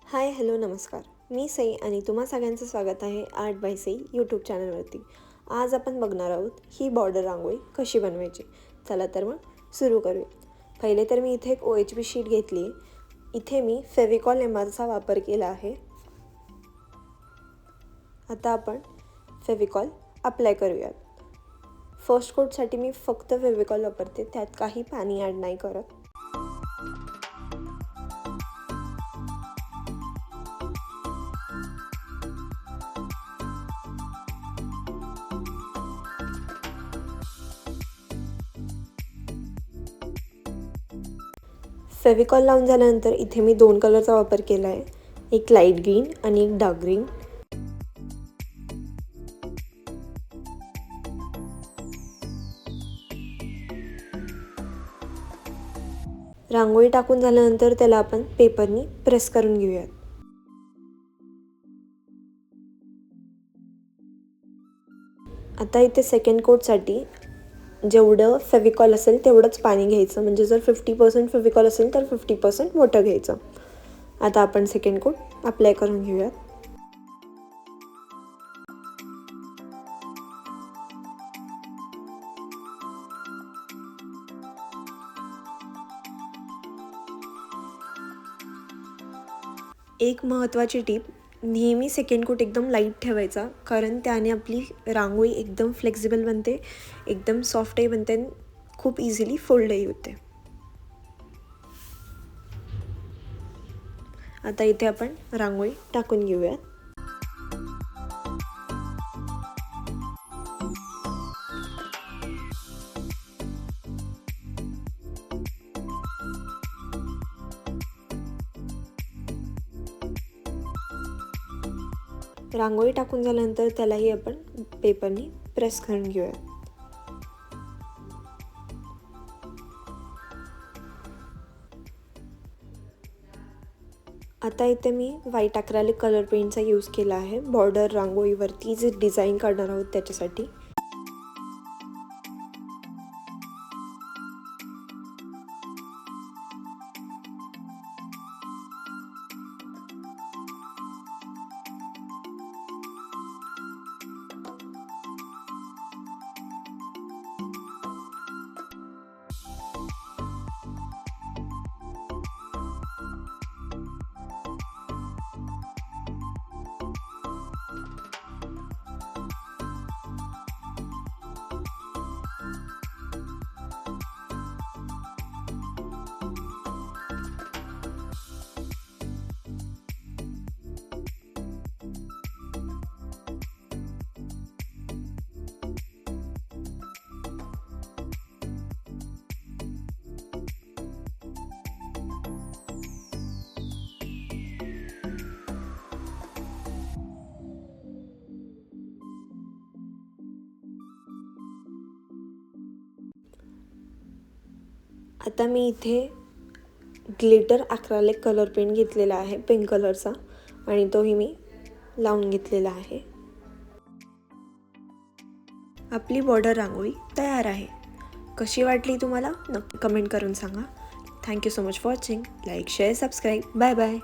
Hi hello नमस्कार. मी सई आणि तुम्हा सगळ्यांचं स्वागत आहे आर्ट बाय सई यूट्यूब चॅनलवरती. आज आपण बघणार आहोत ही बॉर्डर रांगोळी कशी बनवायची. चला तर मग सुरू करूया. पहिले तर मी इथे एक OHB शीट घेतली आहे. इथे मी फेविकॉल एमआरचा वापर केला आहे. आता आपण फेविकॉल अप्लाय करूयात. फर्स्ट कोटसाठी मी फक्त फेविकॉल वापरते, त्यात काही पाणी ॲड नाही करत. फेविकॉल लावून झाल्यानंतर इथे मी दोन कलरचा वापर केला आहे, एक लाईट ग्रीन आणि एक डार्क ग्रीन. रांगोळी टाकून झाल्यानंतर त्याला आपण पेपरनी प्रेस करून घेऊयात. आता इथे सेकंड कोटसाठी जेवढं फेविकॉल असेल तेवढंच पाणी घ्यायचं, म्हणजे जर 50% फेविकॉल असेल तर 50% वॉटर घ्यायचं. आता आपण सेकंड कोट अप्लाय करून घेऊयात. एक महत्त्वाची टीप, नेहमी सेकंड कोट एकदम लाईट ठेवायचा, कारण त्याने आपली रांगोळी एकदम फ्लेक्झिबल बनते, एकदम सॉफ्टही बनते आणि खूप इझिली फोल्डही होते. आता इथे आपण रांगोळी टाकून घेऊयात. रांगोळी टाकून झाल्यानंतर त्यालाही आपण पेपरनी प्रेस करून घेऊयात. आता इथे मी व्हाईट अक्रेलिक कलर पेंटचा यूज केला आहे बॉर्डर रांगोळीवरती जे डिझाईन काढणार आहोत त्याच्यासाठी. आता मी इथे ग्लिटर अक्रेलिक कलर पेंट घेतलेला आहे पिंक कलरचा, आणि तोही मी लावून घेतलेला आहे. आपली बॉर्डर रांगोळी तयार आहे. कशी वाटली तुम्हाला नक्की कमेंट करून सांगा. Thank you so much for watching. Like share subscribe. Bye bye.